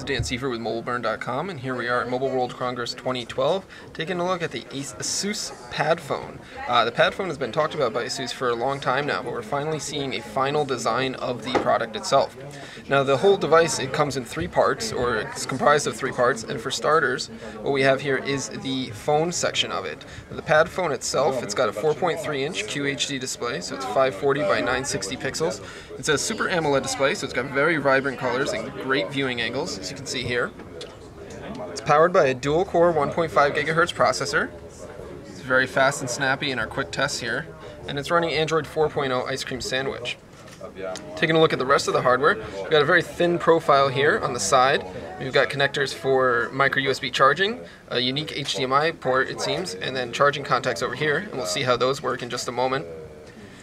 Dan Seifert with MobileBurn.com, and here we are at Mobile World Congress 2012, taking a look at the ASUS Padfone. The Padfone has been talked about by ASUS for a long time now, but we're finally seeing a final design of the product itself. Now, the whole device, it comes in three parts, or it's comprised of three parts, and for starters, what we have here is the phone section of it. The Padfone itself, it's got a 4.3-inch QHD display, so it's 540 by 960 pixels. It's a Super AMOLED display, so it's got very vibrant colors and great viewing angles, as you can see here. It's powered by a dual-core 1.5 gigahertz processor. It's very fast and snappy in our quick tests here, and it's running Android 4.0 Ice Cream Sandwich. Taking a look at the rest of the hardware, we've got a very thin profile here on the side. We've got connectors for micro USB charging, a unique HDMI port it seems, and then charging contacts over here, and we'll see how those work in just a moment.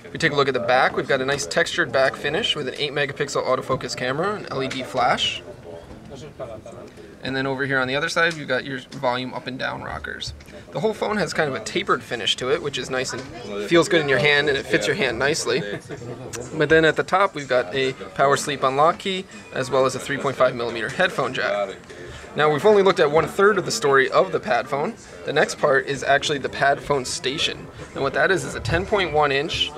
If we take a look at the back, we've got a nice textured back finish with an 8 megapixel autofocus camera, an LED flash. And then over here on the other side, we've got your volume up and down rockers. The whole phone has kind of a tapered finish to it, which is nice and feels good in your hand, and it fits your hand nicely. But then at the top, we've got a power sleep unlock key, as well as a 3.5mm headphone jack. Now, we've only looked at 1/3 of the story of the Padfone. The next part is actually the Padfone Station. And what that is a 10.1-inch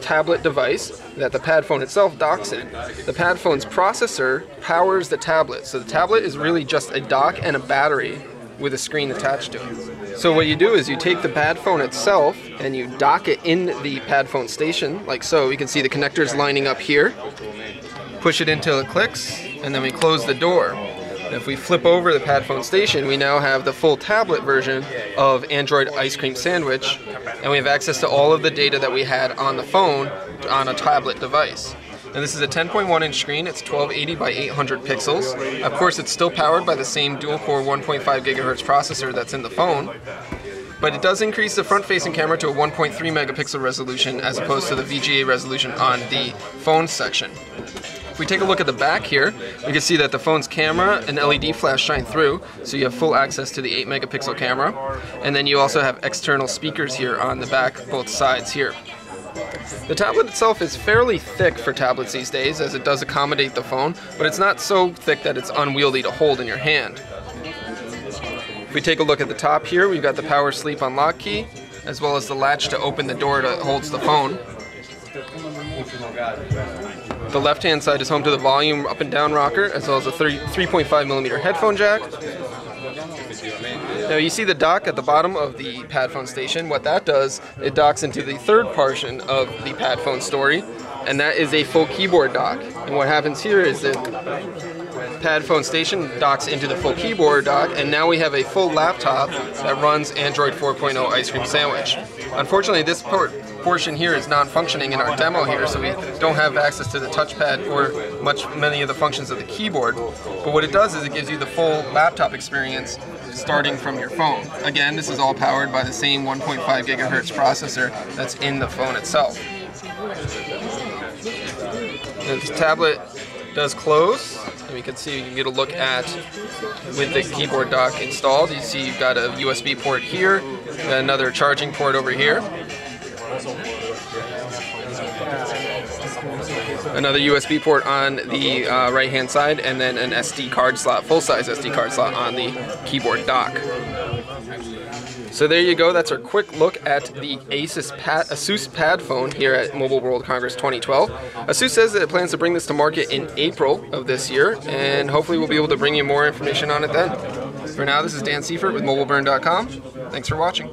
tablet device that the Padfone itself docks in. The Padfone's processor powers the tablet. So the tablet is really just a dock and a battery with a screen attached to it. So what you do is you take the Padfone itself and you dock it in the Padfone Station, like so. You can see the connectors lining up here. Push it until it clicks, and then we close the door. If we flip over the Padfone Station, we now have the full tablet version of Android Ice Cream Sandwich, and we have access to all of the data that we had on the phone on a tablet device. And this is a 10.1-inch screen. It's 1280 by 800 pixels. Of course, it's still powered by the same dual-core 1.5 gigahertz processor that's in the phone, but it does increase the front-facing camera to a 1.3 megapixel resolution as opposed to the VGA resolution on the phone section. If we take a look at the back here, we can see that the phone's camera and LED flash shine through, so you have full access to the 8 megapixel camera. And then you also have external speakers here on the back, both sides here. The tablet itself is fairly thick for tablets these days, as it does accommodate the phone, but it's not so thick that it's unwieldy to hold in your hand. If we take a look at the top here, we've got the power sleep unlock key, as well as the latch to open the door that holds the phone. The left-hand side is home to the volume up and down rocker, as well as a 3.5mm headphone jack. Now you see the dock at the bottom of the Padfone Station. What that does, it docks into the third portion of the Padfone story, and that is a full keyboard dock. And what happens here is that Padfone Station docks into the full keyboard dock, and now we have a full laptop that runs Android 4.0 Ice Cream Sandwich. Unfortunately, this portion here is non-functioning in our demo here, so we don't have access to the touchpad or many of the functions of the keyboard. But what it does is it gives you the full laptop experience starting from your phone. Again, this is all powered by the same 1.5 gigahertz processor that's in the phone itself. This tablet does close, and we can see, you can get a look at with the keyboard dock installed. You see you've got a USB port here, got another charging port over here, another USB port on the right hand side, and then an SD card slot, full-size SD card slot on the keyboard dock. So there you go, that's our quick look at the ASUS Padfone here at Mobile World Congress 2012. ASUS says that it plans to bring this to market in April of this year, and hopefully we'll be able to bring you more information on it then. For now, this is Dan Seifert with MobileBurn.com. Thanks for watching.